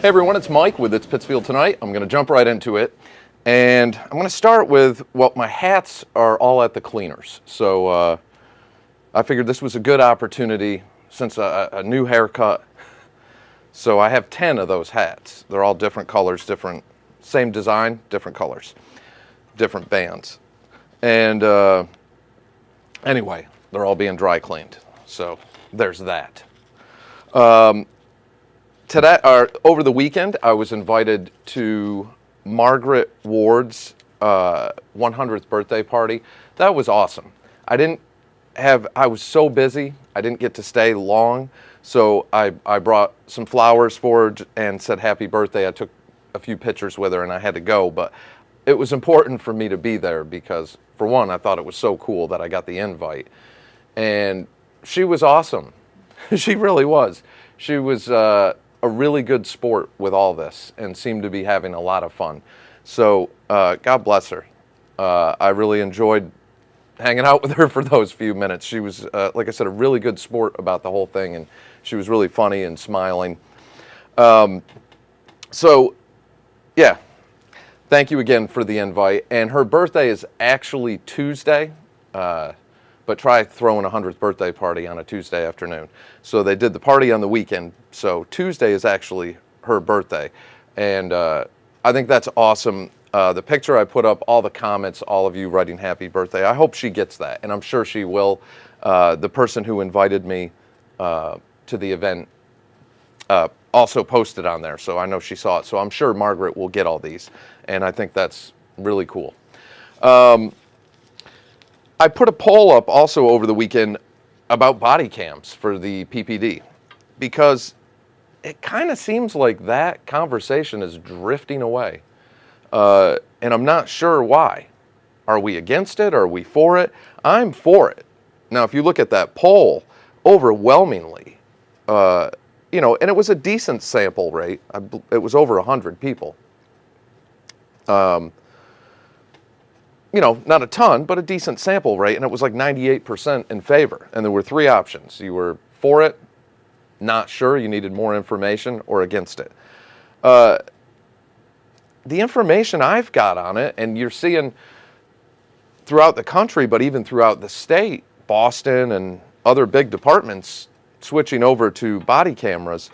Hey everyone, it's Mike with It's Pittsfield Tonight. I'm going to jump right into it. And I'm going to start with, well, my hats are all at the cleaners. So I figured this was a good opportunity since a new haircut. So I have 10 of those hats. They're all different colors, same design, different colors, different bands. And anyway, they're all being dry cleaned. So there's that. Today, over the weekend, I was invited to Margaret Ward's 100th birthday party. That was awesome. I was so busy, I didn't get to stay long, so I brought some flowers for her and said happy birthday. I took a few pictures with her and I had to go, but it was important for me to be there because, for one, I thought it was so cool that I got the invite. And she was awesome. She really was. She was a really good sport with all this and seemed to be having a lot of fun. So God bless her. I really enjoyed hanging out with her for those few minutes. She was, like I said, a really good sport about the whole thing, and she was really funny and smiling. So, yeah, thank you again for the invite. And her birthday is actually Tuesday, but try throwing a 100th birthday party on a Tuesday afternoon. So they did the party on the weekend, so Tuesday is actually her birthday. And I think that's awesome. The picture I put up, all the comments, all of you writing happy birthday, I hope she gets that, and I'm sure she will. The person who invited me to the event also posted on there, so I know she saw it. So I'm sure Margaret will get all these, and I think that's really cool. I put a poll up also over the weekend about body cams for the PPD, because it kind of seems like that conversation is drifting away. And I'm not sure why. Are we against it? Are we for it? I'm for it. Now, if you look at that poll, overwhelmingly, and it was a decent sample rate. It was over 100 people. Not a ton, but a decent sample rate, and it was like 98% in favor. And there were three options. You were for it, not sure, you needed more information, or against it. The information I've got on it, and you're seeing throughout the country, but even throughout the state, Boston and other big departments switching over to body cameras.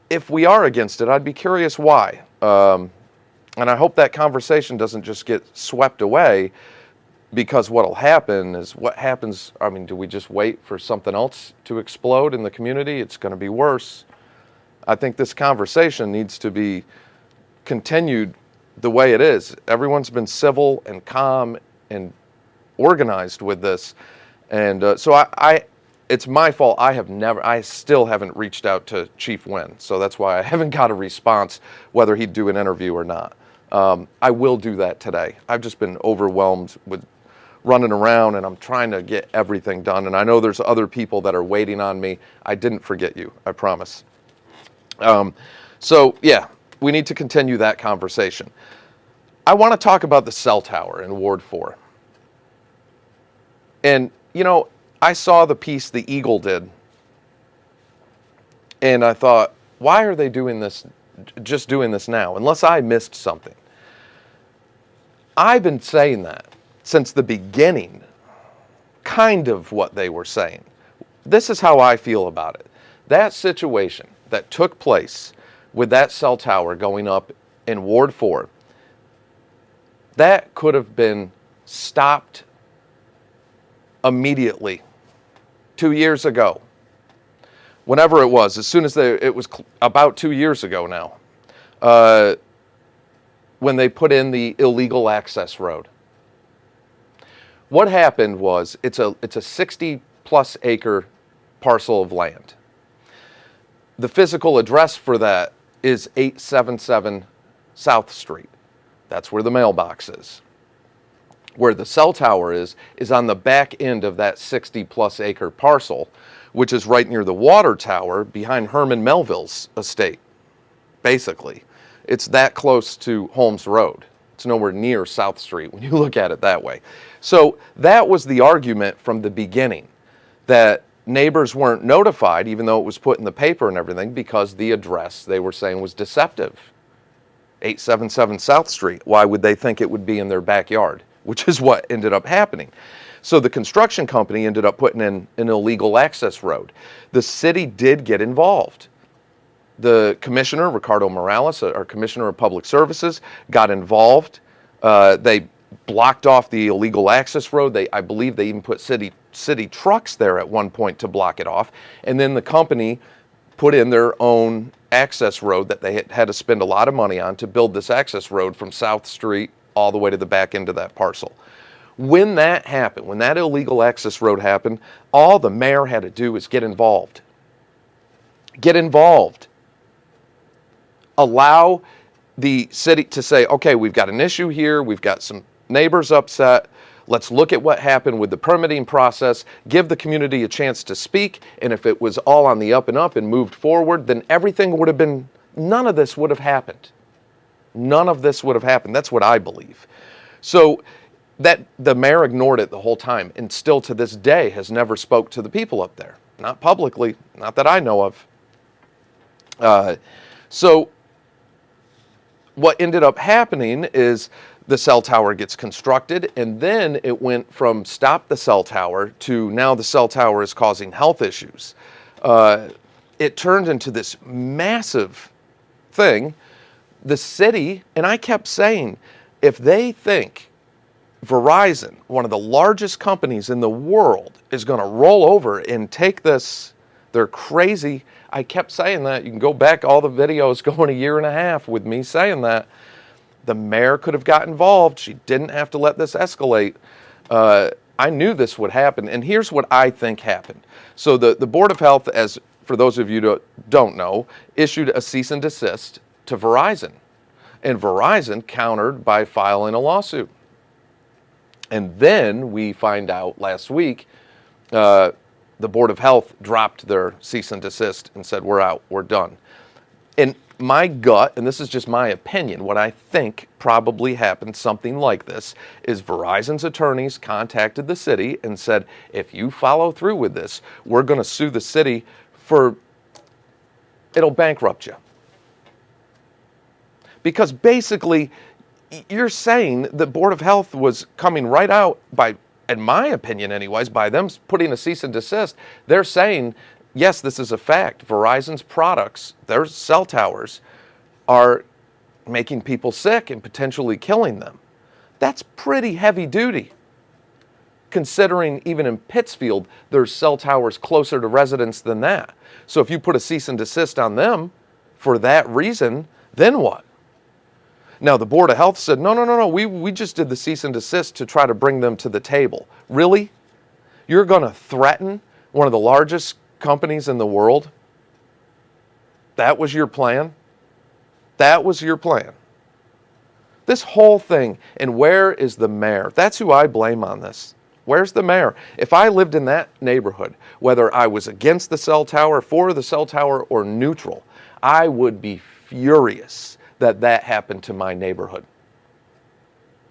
If we are against it, I'd be curious why. And I hope that conversation doesn't just get swept away, because what'll happen is what happens. I mean, do we just wait for something else to explode in the community? It's going to be worse. I think this conversation needs to be continued the way it is. Everyone's been civil and calm and organized with this. And so it's my fault. I still haven't reached out to Chief Wynn. So that's why I haven't got a response whether he'd do an interview or not. I will do that today. I've just been overwhelmed with running around, and I'm trying to get everything done. And I know there's other people that are waiting on me. I didn't forget you, I promise. So yeah, we need to continue that conversation. I want to talk about the cell tower in Ward 4. And, I saw the piece the Eagle did, and I thought, why are they doing this now, unless I missed something? I've been saying that since the beginning, kind of what they were saying. This is how I feel about it. That situation that took place with that cell tower going up in Ward 4, that could have been stopped immediately 2 years ago. Whenever it was, as soon as it was about 2 years ago now, when they put in the illegal access road. What happened was, it's a 60-plus acre parcel of land. The physical address for that is 877 South Street. That's where the mailbox is. Where the cell tower is on the back end of that 60-plus acre parcel, which is right near the water tower behind Herman Melville's estate, basically. It's that close to Holmes Road. It's nowhere near South Street when you look at it that way. So that was the argument from the beginning, that neighbors weren't notified, even though it was put in the paper and everything, because the address they were saying was deceptive. 877 South Street. Why would they think it would be in their backyard? Which is what ended up happening. So the construction company ended up putting in an illegal access road. The city did get involved. The commissioner, Ricardo Morales, our commissioner of public services, got involved. They blocked off the illegal access road. I believe they even put city trucks there at one point to block it off. And then the company put in their own access road that they had to spend a lot of money on to build this access road from South Street all the way to the back end of that parcel. When that happened, when that illegal access road happened, all the mayor had to do was get involved. Get involved. Allow the city to say, okay, we've got an issue here, we've got some neighbors upset, let's look at what happened with the permitting process, give the community a chance to speak, and if it was all on the up and up and moved forward, then everything would have been, none of this would have happened. None of this would have happened. That's what I believe. So that the mayor ignored it the whole time, and still to this day has never spoke to the people up there. Not publicly, not that I know of. So what ended up happening is the cell tower gets constructed, and then it went from stop the cell tower to now the cell tower is causing health issues. It turned into this massive thing. The city, and I kept saying, if they think Verizon, one of the largest companies in the world, is going to roll over and take this, they're crazy. I kept saying that. You can go back all the videos going a year and a half with me saying that. The mayor could have got involved. She didn't have to let this escalate. I knew this would happen, and here's what I think happened. So the Board of Health, as for those of you who don't know, issued a cease and desist to Verizon, and Verizon countered by filing a lawsuit. And then we find out last week, the Board of Health dropped their cease and desist and said, we're out, we're done. And my gut, and this is just my opinion, what I think probably happened, something like this, is Verizon's attorneys contacted the city and said, if you follow through with this, we're going to sue the city for, it'll bankrupt you. Because basically, you're saying the Board of Health was coming right out by, in my opinion anyways, by them putting a cease and desist, they're saying, yes, this is a fact. Verizon's products, their cell towers, are making people sick and potentially killing them. That's pretty heavy duty, considering even in Pittsfield, there's cell towers closer to residents than that. So if you put a cease and desist on them for that reason, then what? Now, the Board of Health said, no, we just did the cease and desist to try to bring them to the table. Really? You're going to threaten one of the largest companies in the world? That was your plan? That was your plan. This whole thing, and where is the mayor? That's who I blame on this. Where's the mayor? If I lived in that neighborhood, whether I was against the cell tower, for the cell tower, or neutral, I would be furious that that happened to my neighborhood.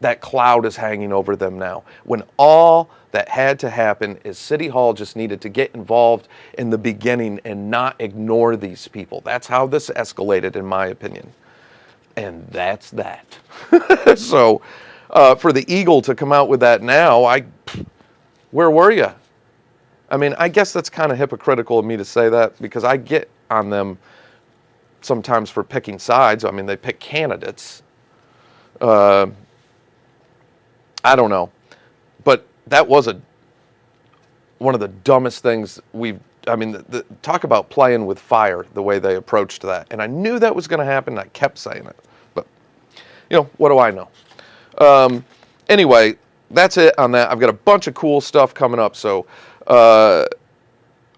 That cloud is hanging over them now, when all that had to happen is City Hall just needed to get involved in the beginning and not ignore these people. That's how this escalated, in my opinion. And that's that. So for the Eagle to come out with that now, where were you? I mean, I guess that's kind of hypocritical of me to say that, because I get on them sometimes for picking sides. I mean, they pick candidates. I don't know. But that was one of the dumbest things talk about playing with fire, the way they approached that. And I knew that was going to happen, and I kept saying it. But, what do I know? Anyway, that's it on that. I've got a bunch of cool stuff coming up. So I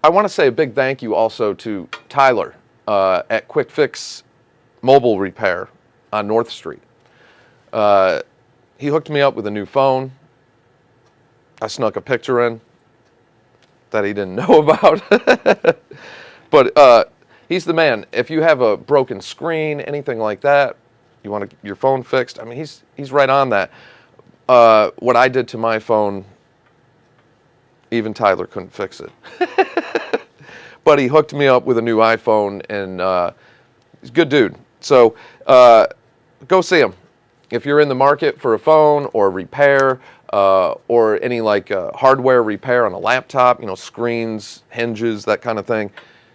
want to say a big thank you also to Tyler at Quick Fix Mobile Repair on North Street. He hooked me up with a new phone. I snuck a picture in that he didn't know about. But he's the man. If you have a broken screen, anything like that, you want your phone fixed, I mean, he's right on that. What I did to my phone, even Tyler couldn't fix it. but he hooked me up with a new iPhone, and he's a good dude. So go see him. If you're in the market for a phone or repair or any hardware repair on a laptop, screens, hinges, that kind of thing,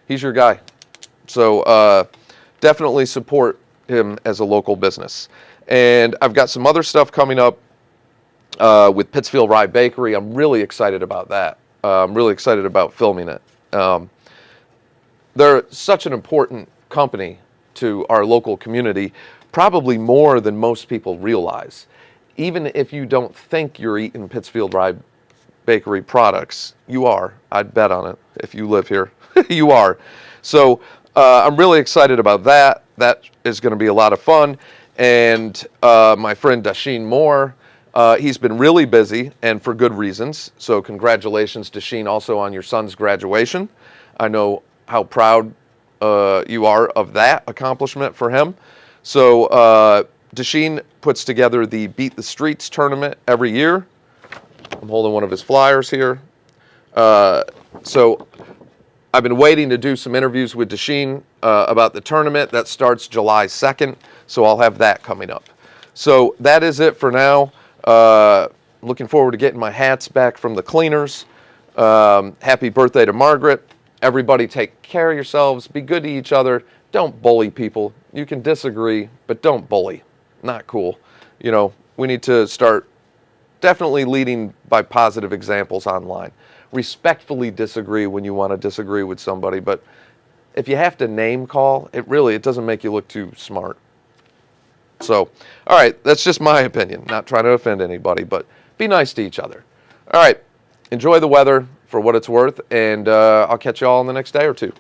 he's your guy. So definitely support him as a local business. And I've got some other stuff coming up with Pittsfield Rye Bakery. I'm really excited about that. I'm really excited about filming it. They're such an important company to our local community, probably more than most people realize. Even if you don't think you're eating Pittsfield Rye Bakery products, you are. I'd bet on it. If you live here, you are. So I'm really excited about that. That is going to be a lot of fun. And my friend Dasheen Moore, he's been really busy and for good reasons. So congratulations, Dasheen, also on your son's graduation. I know how proud you are of that accomplishment for him. So Dasheen puts together the Beat the Streets tournament every year. I'm holding one of his flyers here. So I've been waiting to do some interviews with Dasheen about the tournament. That starts July 2nd, so I'll have that coming up. So that is it for now. Looking forward to getting my hats back from the cleaners. Happy birthday to Margaret. Everybody take care of yourselves. Be good to each other. Don't bully people. You can disagree, but don't bully. Not cool. We need to start definitely leading by positive examples online. Respectfully disagree when you want to disagree with somebody, but if you have to name call, it doesn't make you look too smart. So, all right, that's just my opinion. Not trying to offend anybody, but be nice to each other. All right, enjoy the weather for what it's worth, and I'll catch you all in the next day or two.